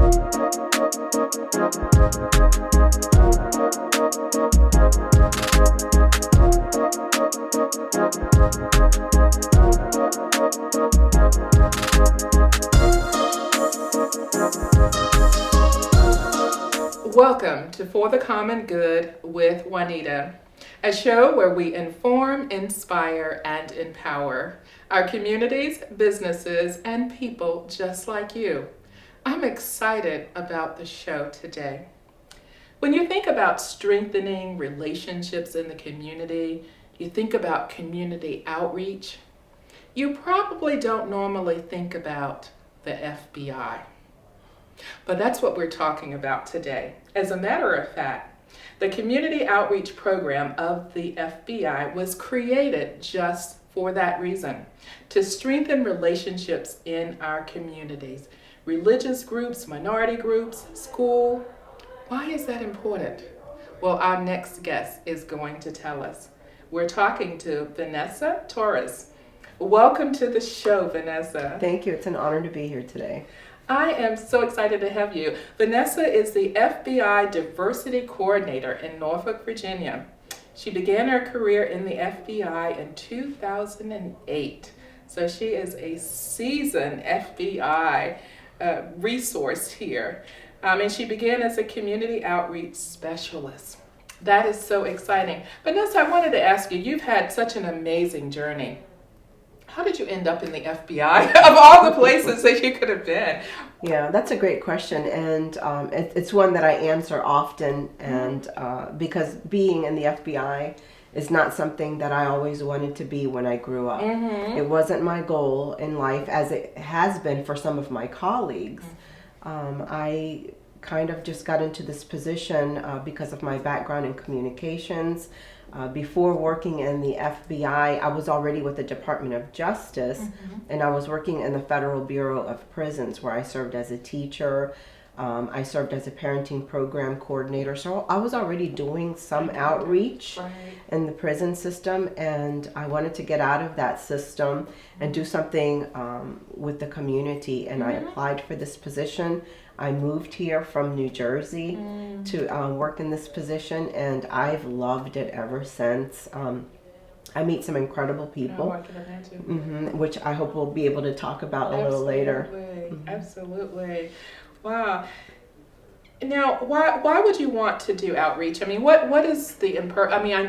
Welcome to For the Common Good with Juanita, a show where we inform, inspire, and empower our communities, businesses, and people just like you. I'm excited about the show today. When you think about strengthening relationships in the community, you think about community outreach, you probably don't normally think about the FBI. But that's what we're talking about today. As a matter of fact, the Community Outreach Program of the FBI was created just for that reason, to strengthen relationships in our communities, religious groups, minority groups, school. Why is that important? Well, our next guest is going to tell us. We're talking to Vanessa Torres. Welcome to the show, Vanessa. Thank you. It's an honor to be here today. I am so excited to have you. Vanessa is the FBI Diversity Coordinator in Norfolk, Virginia. She began her career in the FBI in 2008. So she is a seasoned FBI resource here. And she began as a community outreach specialist. That is so exciting. Vanessa, I wanted to ask you, you've had such an amazing journey. How did you end up in the FBI of all the places that you could have been? Yeah, that's a great question, and it's one that I answer often, and because being in the FBI is not something that I always wanted to be when I grew up. Mm-hmm. It wasn't my goal in life, as it has been for some of my colleagues. I kind of just got into this position because of my background in communications. Before working in the FBI, I was already with the Department of Justice, and I was working in the Federal Bureau of Prisons, where I served as a teacher. I served as a parenting program coordinator, so I was already doing some outreach in the prison system, and I wanted to get out of that system and do something with the community, and I applied for this position. I moved here from New Jersey to work in this position, and I've loved it ever since. I meet some incredible people, I can imagine. Which I hope we'll be able to talk about a little later. Absolutely. Wow. Now, why would you want to do outreach? I mean, what is the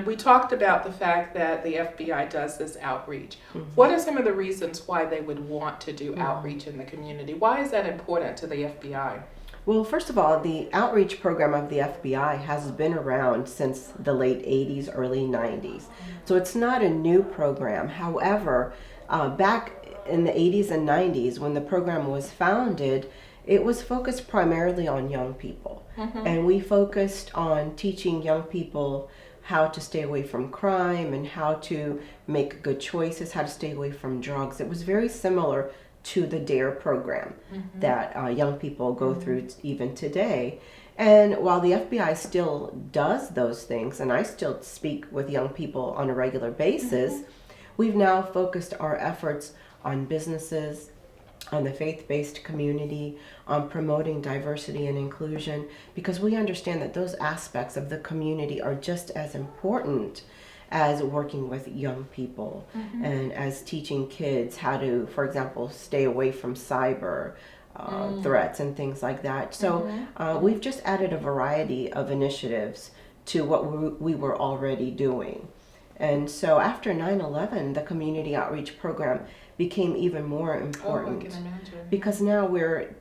we talked about the fact that the FBI does this outreach. What are some of the reasons why they would want to do outreach in the community? Why is that important to the FBI? Well, first of all, the outreach program of the FBI has been around since the late 80s, early 90s. So it's not a new program. However, back in the 80s and 90s, when the program was founded, it was focused primarily on young people. And we focused on teaching young people how to stay away from crime and how to make good choices, how to stay away from drugs. It was very similar to the DARE program that young people go through even today. And while the FBI still does those things, and I still speak with young people on a regular basis, we've now focused our efforts on businesses, on the faith-based community, on promoting diversity and inclusion, because we understand that those aspects of the community are just as important as working with young people and as teaching kids how to, for example, stay away from cyber threats and things like that. So we've just added a variety of initiatives to what we were already doing. And so after 9/11, the community outreach program became even more important. I can imagine. Because now we're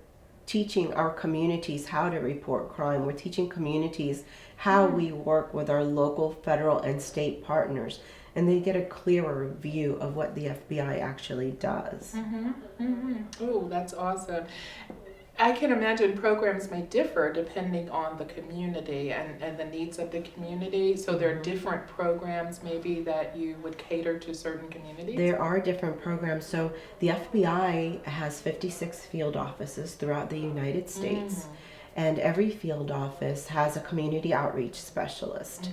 teaching our communities how to report crime. We're teaching communities how we work with our local, federal, and state partners, and they get a clearer view of what the FBI actually does. Oh, that's awesome. I can imagine programs may differ depending on the community and the needs of the community. So there are different programs maybe that you would cater to certain communities? There are different programs. So the FBI has 56 field offices throughout the United States. And every field office has a community outreach specialist.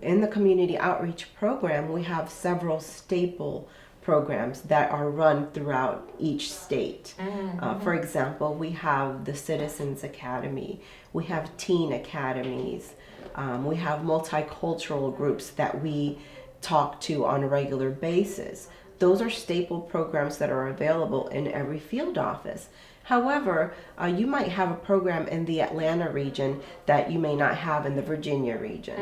In the community outreach program, we have several staple programs that are run throughout each state. For example, we have the Citizens Academy, we have teen academies, we have multicultural groups that we talk to on a regular basis. Those are staple programs that are available in every field office. However, you might have a program in the Atlanta region that you may not have in the Virginia region,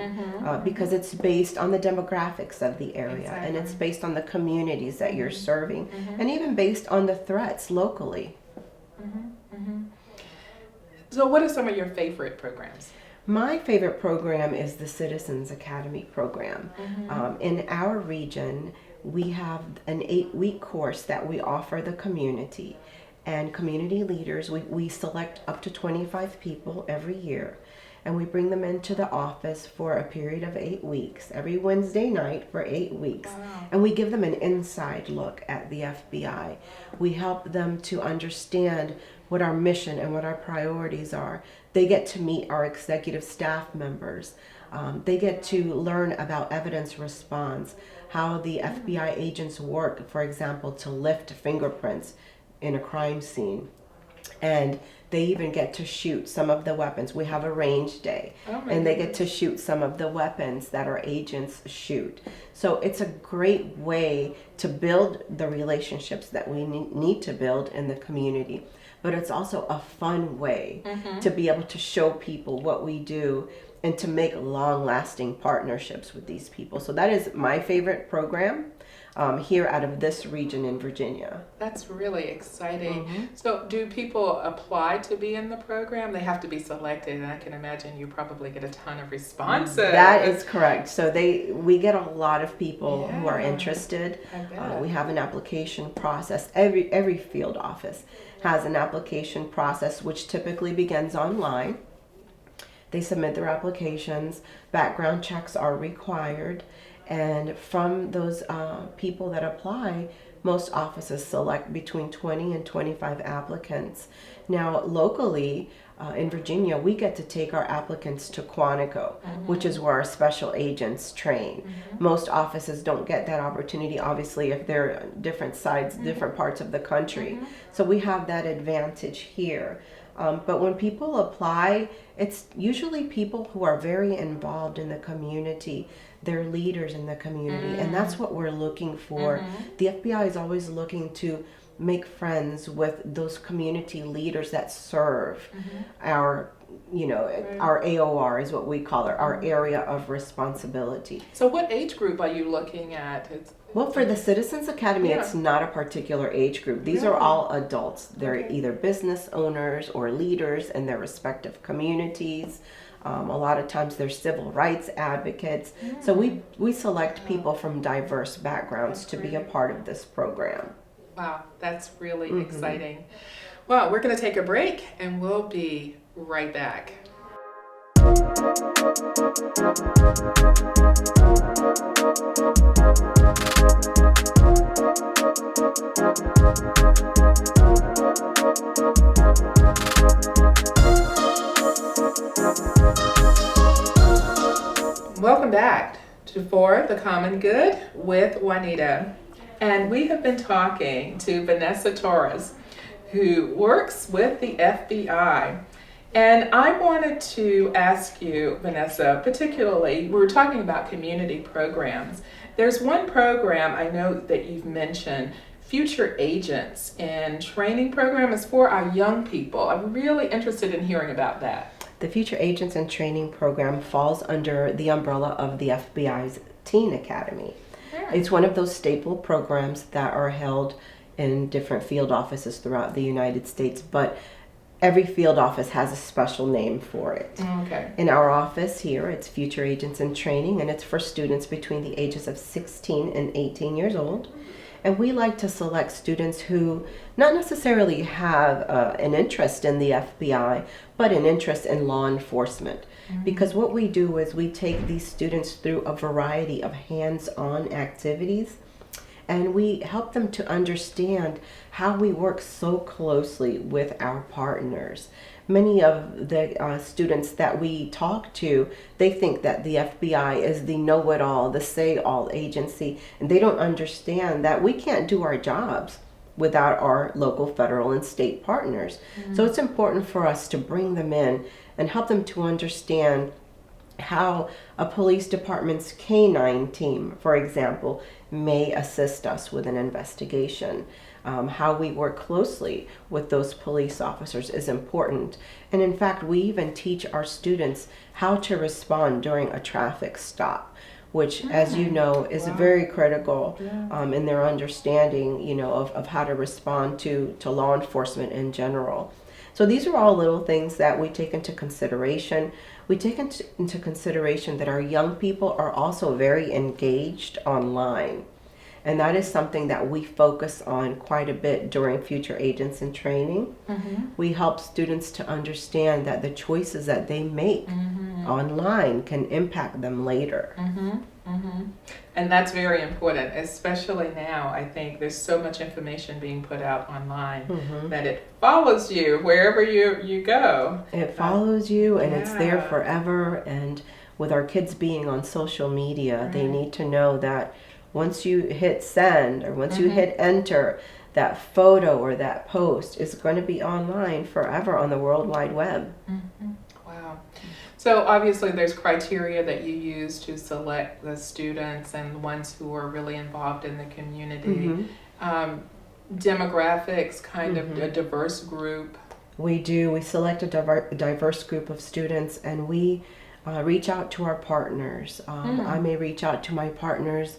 because it's based on the demographics of the area, and it's based on the communities that you're serving, and even based on the threats locally. So what are some of your favorite programs? My favorite program is the Citizens Academy program. In our region, we have an 8-week course that we offer the community. And community leaders, we select up to 25 people every year, and we bring them into the office for a period of 8 weeks, every Wednesday night for 8 weeks. Wow. And we give them an inside look at the FBI. We help them to understand what our mission and what our priorities are. They get to meet our executive staff members. They get to learn about evidence response, how the FBI agents work, for example, to lift fingerprints in a crime scene. And they even get to shoot some of the weapons. We have a range day, and they get to shoot some of the weapons that our agents shoot. So it's a great way to build the relationships that we need to build in the community. But it's also a fun way to be able to show people what we do and to make long-lasting partnerships with these people. So that is my favorite program here out of this region in Virginia. That's really exciting. So do people apply to be in the program? They have to be selected, and I can imagine you probably get a ton of responses. That is correct. So we get a lot of people who are interested. We have an application process. Every field office has an application process, which typically begins online. They submit their applications, background checks are required, and from those people that apply, most offices select between 20 and 25 applicants. Now, locally in Virginia, we get to take our applicants to Quantico, which is where our special agents train. Most offices don't get that opportunity, obviously, if they're different sides, different parts of the country. So we have that advantage here. But when people apply, it's usually people who are very involved in the community. They're leaders in the community, and that's what we're looking for. The FBI is always looking to make friends with those community leaders that serve our, our AOR is what we call it, our area of responsibility. So what age group are you looking at? Well, for the Citizens Academy, it's not a particular age group. These are all adults. They're either business owners or leaders in their respective communities. A lot of times they're civil rights advocates. So we select people from diverse backgrounds to be a part of this program. Wow, that's really exciting. Well, we're going to take a break, and we'll be right back. Welcome back to For the Common Good with Juanita. And we have been talking to Vanessa Torres, who works with the FBI. And I wanted to ask you, Vanessa, particularly, we were talking about community programs. There's one program I know that you've mentioned, Future Agents and Training Program, is for our young people. I'm really interested in hearing about that. The Future Agents and Training Program falls under the umbrella of the FBI's Teen Academy. It's one of those staple programs that are held in different field offices throughout the United States, but every field office has a special name for it. Okay. In our office here, it's Future Agents in Training, and it's for students between the ages of 16 and 18 years old. And we like to select students who not necessarily have an interest in the FBI, but an interest in law enforcement. Because what we do is we take these students through a variety of hands-on activities, and we help them to understand how we work so closely with our partners. Many of the students that we talk to, they think that the FBI is the know-it-all, the say-all agency, and they don't understand that we can't do our jobs without our local, federal, and state partners. So it's important for us to bring them in and help them to understand how a police department's canine team, for example, may assist us with an investigation. How we work closely with those police officers is important. And in fact, we even teach our students how to respond during a traffic stop, which, as you know, is very critical in their understanding, of how to respond to law enforcement in general. So these are all little things that we take into consideration. We take into consideration that our young people are also very engaged online. And that is something that we focus on quite a bit during Future Agents in Training. We help students to understand that the choices that they make online can impact them later. And that's very important, especially now. I think there's so much information being put out online that it follows you wherever you go. It follows you, and it's there forever. And with our kids being on social media, they need to know that once you hit send or once you hit enter, that photo or that post is going to be online forever on the World Wide Web. Wow. So obviously there's criteria that you use to select the students and the ones who are really involved in the community. Demographics, kind of a diverse group. We do. We select a diverse group of students, and we reach out to our partners. I may reach out to my partners,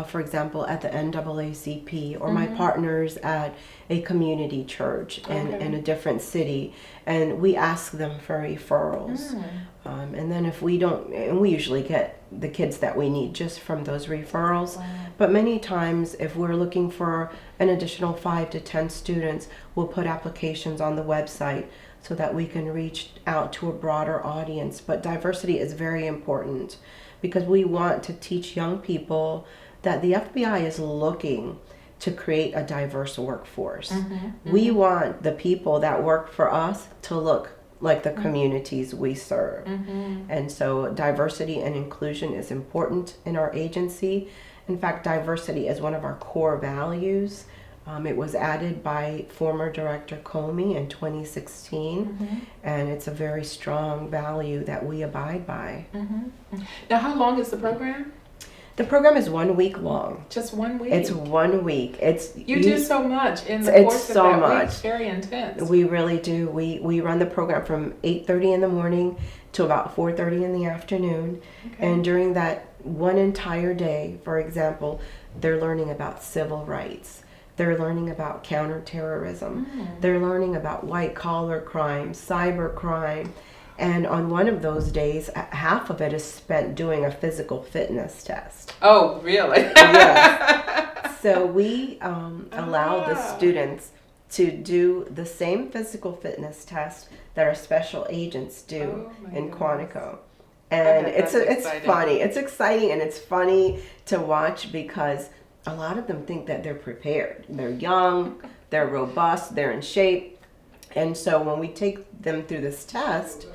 for example, at the NAACP, or my partners at a community church in a different city, and we ask them for referrals. And then if we don't, and we usually get the kids that we need just from those referrals, but many times if we're looking for an additional 5 to 10 students, we'll put applications on the website so that we can reach out to a broader audience. But diversity is very important because we want to teach young people that the FBI is looking to create a diverse workforce. We want the people that work for us to look like the communities we serve. And so diversity and inclusion is important in our agency. In fact, diversity is one of our core values. It was added by former Director Comey in 2016, and it's a very strong value that we abide by. Now, how long is the program? The program is 1 week long. Just 1 week? It's 1 week. You do so much in the course of that week. It's very intense. We really do. We run the program from 8:30 in the morning to about 4:30 in the afternoon. And during that one entire day, for example, they're learning about civil rights. They're learning about counterterrorism. They're learning about white-collar crime, cyber crime. And on one of those days, half of it is spent doing a physical fitness test. Oh, really? Yes. So we allow the students to do the same physical fitness test that our special agents do in Quantico. And it's funny. It's exciting and it's funny to watch because a lot of them think that they're prepared. They're young, they're robust, they're in shape. And so when we take them through this test,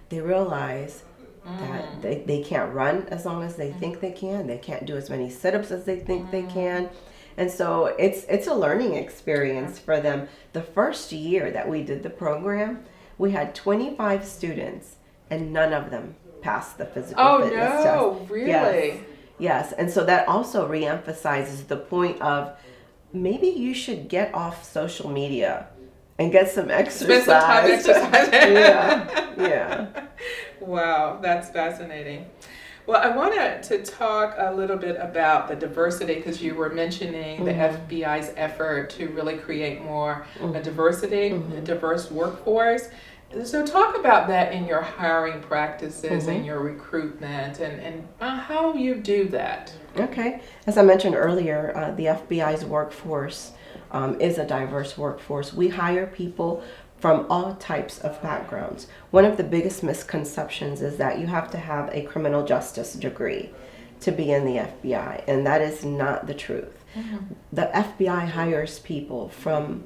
they realize that they can't run as long as they think they can. They can't do as many sit-ups as they think they can. And so it's a learning experience for them. The first year that we did the program, we had 25 students and none of them passed the physical fitness test. Oh, no, really? Yes. And so that also reemphasizes the point of maybe you should get off social media and get some exercise. Spend some time exercising. Yeah. Wow, that's fascinating. Well, I wanted to talk a little bit about the diversity because you were mentioning the FBI's effort to really create more diversity, a diverse workforce. So talk about that in your hiring practices and your recruitment and how you do that. Okay. As I mentioned earlier, the FBI's workforce is a diverse workforce. We hire people from all types of backgrounds. One of the biggest misconceptions is that you have to have a criminal justice degree to be in the FBI, and that is not the truth. The FBI hires people from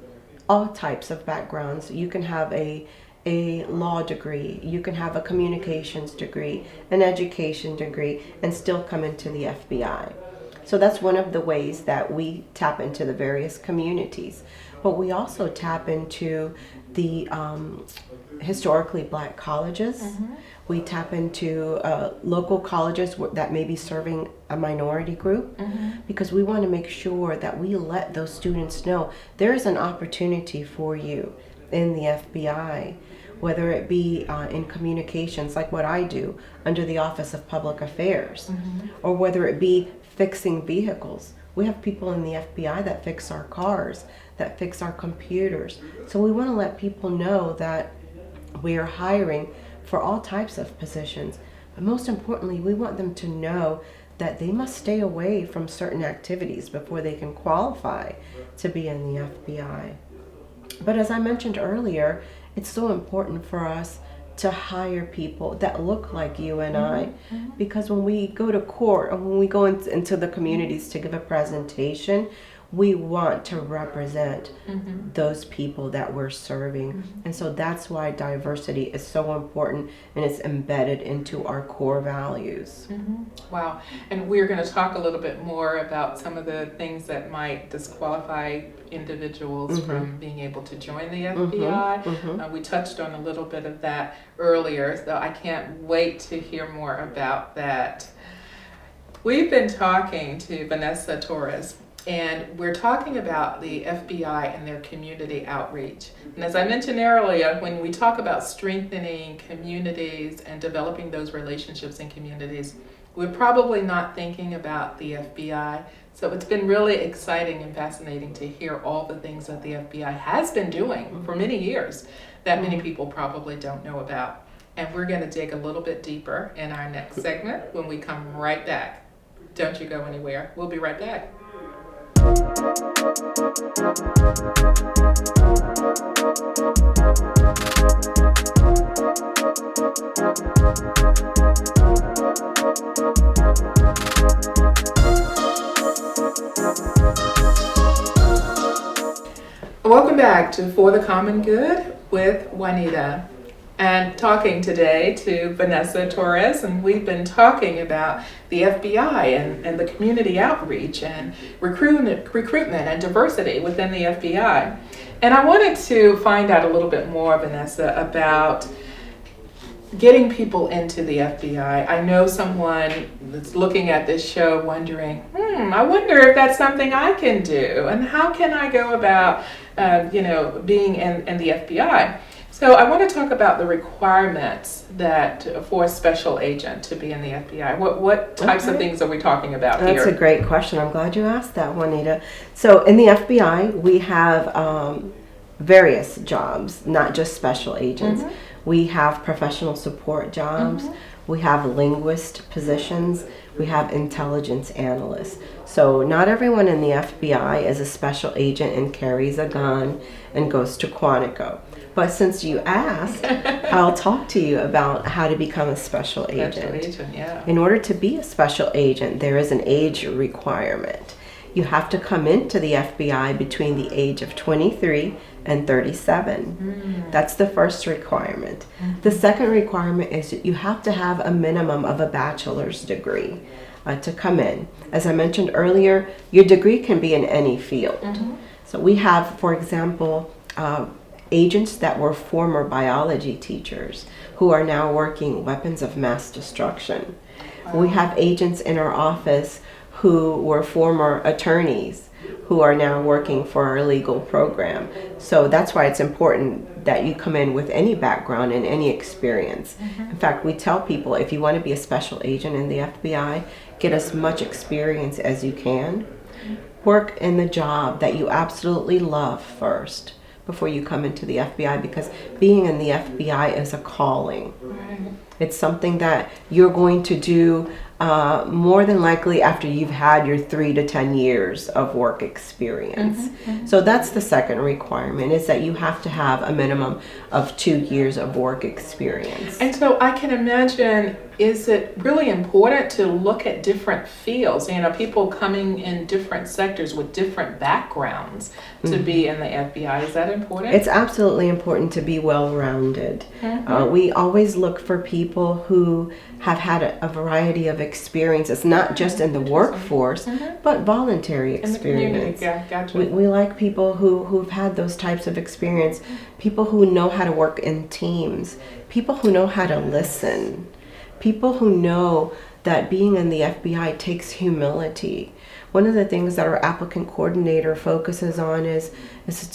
all types of backgrounds. You can have a law degree, you can have a communications degree, an education degree, and still come into the FBI. So that's one of the ways that we tap into the various communities. But we also tap into the historically black colleges. We tap into local colleges that may be serving a minority group, because we want to make sure that we let those students know there is an opportunity for you in the FBI, whether it be in communications like what I do under the Office of Public Affairs, or whether it be fixing vehicles. We have people in the FBI that fix our cars, that fix our computers. So we want to let people know that we are hiring for all types of positions. But most importantly, we want them to know that they must stay away from certain activities before they can qualify to be in the FBI. But as I mentioned earlier, it's so important for us to hire people that look like you and I, because when we go to court or when we go into the communities to give a presentation, we want to represent those people that we're serving. And so that's why diversity is so important, and it's embedded into our core values. Wow. And we're going to talk a little bit more about some of the things that might disqualify individuals from being able to join the FBI. We touched on a little bit of that earlier, so I can't wait to hear more about that. We've been talking to Vanessa Torres, and we're talking about the FBI and their community outreach. And as I mentioned earlier, when we talk about strengthening communities and developing those relationships in communities, we're probably not thinking about the FBI. So it's been really exciting and fascinating to hear all the things that the FBI has been doing for many years that many people probably don't know about. And we're going to dig a little bit deeper in our next segment when we come right back. Don't you go anywhere. We'll be right back. Welcome back to For the Common Good with Juanita, and talking today to Vanessa Torres, and we've been talking about the FBI and the community outreach and recruitment and diversity within the FBI. And I wanted to find out a little bit more, Vanessa, about getting people into the FBI. I know someone that's looking at this show wondering, I wonder if that's something I can do, and how can I go about being in the FBI. So I want to talk about the requirements that for a special agent to be in the FBI. What types of things are we talking about here? That's a great question. I'm glad you asked that, Juanita. So in the FBI, we have various jobs, not just special agents. We have professional support jobs. We have linguist positions. We have intelligence analysts. So not everyone in the FBI is a special agent and carries a gun and goes to Quantico. But since you asked, I'll talk to you about how to become a special agent. Special agent, yeah. In order to be a special agent, there is an age requirement. You have to come into the FBI between the age of 23 and 37. That's the first requirement. The second requirement is that you have to have a minimum of a bachelor's degree to come in. As I mentioned earlier, your degree can be in any field. So we have, for example, agents that were former biology teachers who are now working weapons of mass destruction. We have agents in our office who were former attorneys who are now working for our legal program. So that's why it's important that you come in with any background and any experience. In fact, we tell people if you want to be a special agent in the FBI, get as much experience as you can. Work in the job that you absolutely love first before you come into the FBI, because being in the FBI is a calling. It's something that you're going to do more than likely after you've had your 3 to 10 years of work experience. So that's the second requirement, is that you have to have a minimum of 2 years of work experience. And so I can imagine is it really important to look at different fields? People coming in different sectors with different backgrounds to be in the FBI. Is that important? It's absolutely important to be well-rounded. We always look for people who have had a variety of experiences, not just in the workforce, but voluntary experience. Yeah, gotcha. We like people who've had those types of experience, people who know how to work in teams, people who know how to listen, people who know that being in the FBI takes humility. One of the things that our applicant coordinator focuses on is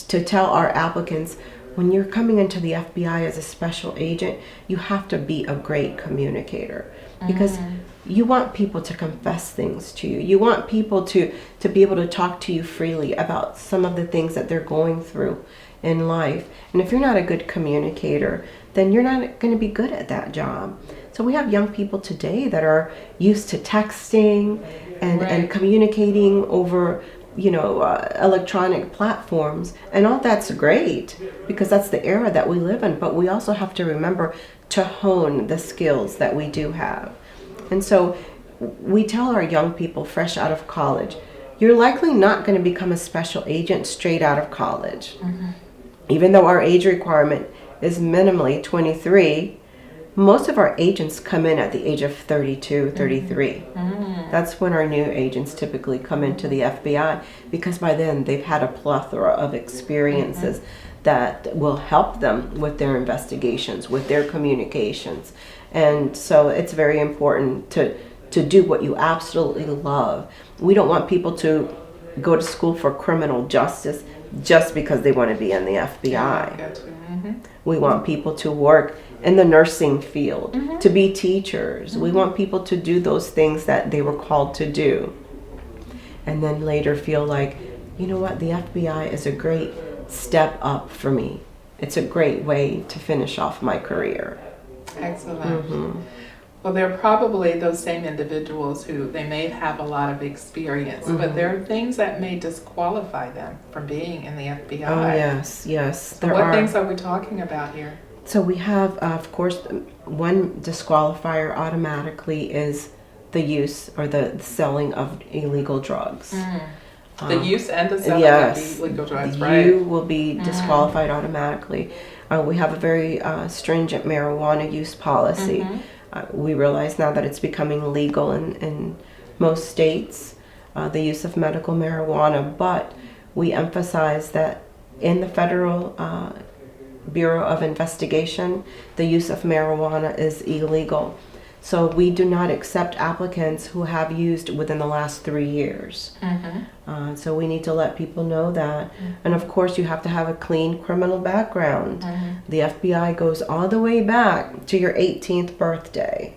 to tell our applicants, when you're coming into the FBI as a special agent, you have to be a great communicator, because you want people to confess things to you. You want people to be able to talk to you freely about some of the things that they're going through in life. And if you're not a good communicator, then you're not going to be good at that job. So we have young people today that are used to texting and communicating over electronic platforms, and all that's great because that's the era that we live in, but we also have to remember to hone the skills that we do have. And so we tell our young people fresh out of college, you're likely not going to become a special agent straight out of college. Even though our age requirement is minimally 23, most of our agents come in at the age of 32, 33. That's when our new agents typically come into the FBI, because by then they've had a plethora of experiences that will help them with their investigations, with their communications. And so it's very important to do what you absolutely love. We don't want people to go to school for criminal justice just because they want to be in the FBI. We want people to work in the nursing field, to be teachers. We want people to do those things that they were called to do. And then later feel like, you know what, the FBI is a great step up for me. It's a great way to finish off my career. Excellent. Well, they're probably those same individuals who they may have a lot of experience, but there are things that may disqualify them from being in the FBI. Oh, yes. So what things are we talking about here? So we have, of course, one disqualifier automatically is the use or the selling of illegal drugs. The use and the selling of illegal drugs, right? You will be disqualified automatically. We have a very stringent marijuana use policy. We realize now that it's becoming legal in most states, the use of medical marijuana, but we emphasize that in the federal Bureau of Investigation, the use of marijuana is illegal. So we do not accept applicants who have used within the last 3 years. So we need to let people know that. And of course, you have to have a clean criminal background. The FBI goes all the way back to your 18th birthday.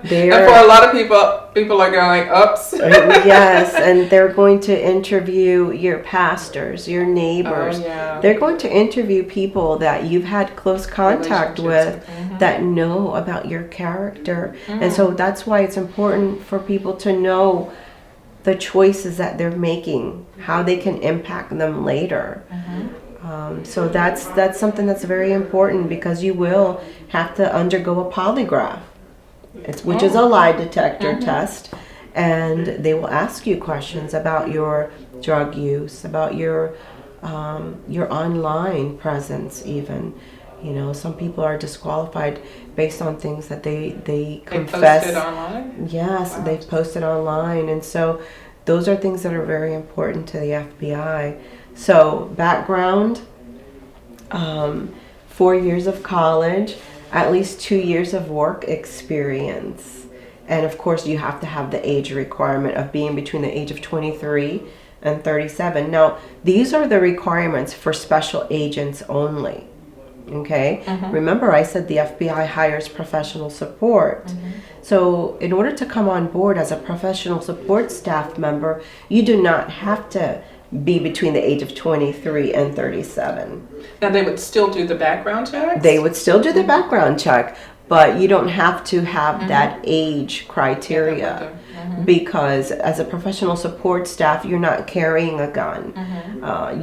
And for a lot of people are going, oops. Yes, and they're going to interview your pastors, your neighbors. They're going to interview people that you've had close contact with that know about your character. And so that's why it's important for people to know the choices that they're making, how they can impact them later. So that's something that's very important, because you will have to undergo a polygraph, which is a lie detector test, and they will ask you questions about your drug use, about your online presence even. Some people are disqualified based on things that they confess. They posted online? Yes, wow. They've posted online. And so those are things that are very important to the FBI. So background, 4 years of college, at least 2 years of work experience. And of course, you have to have the age requirement of being between the age of 23 and 37. Now, these are the requirements for special agents only. Okay. Remember, I said the FBI hires professional support. So in order to come on board as a professional support staff member, you do not have to be between the age of 23 and 37. Now, they would still do the background checks? They would still do the background check, but you don't have to have that age criteria. Because as a professional support staff, you're not carrying a gun.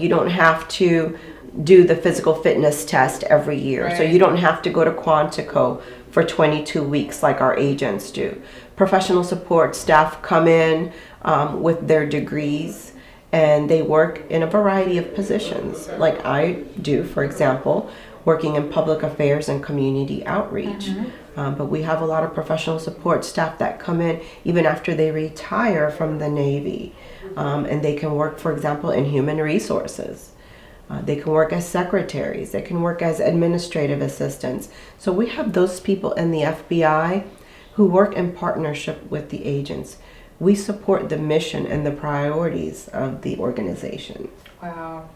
You don't have to do the physical fitness test every year. So Right. you don't have to go to Quantico for 22 weeks like our agents do. Professional support staff come in with their degrees, and they work in a variety of positions, like I do, for example, working in public affairs and community outreach. But we have a lot of professional support staff that come in even after they retire from the Navy, and they can work, for example, in human resources. They can work as secretaries. They can work as administrative assistants. So we have those people in the FBI who work in partnership with the agents. We support the mission and the priorities of the organization. Wow.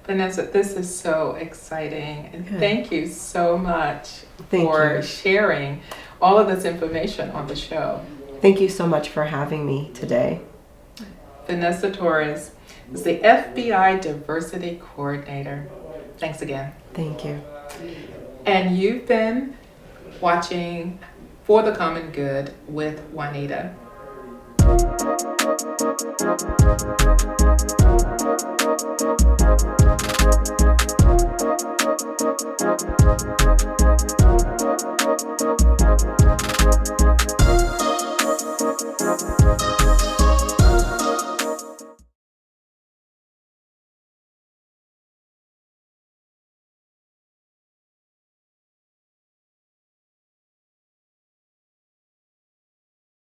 Vanessa, this is so exciting. And Good. thank you so much Thank for you. sharing all of this information on the show. Thank you so much for having me today. Vanessa Torres is the FBI Diversity Coordinator. Thanks again. Thank you. And you've been watching For the Common Good with Juanita.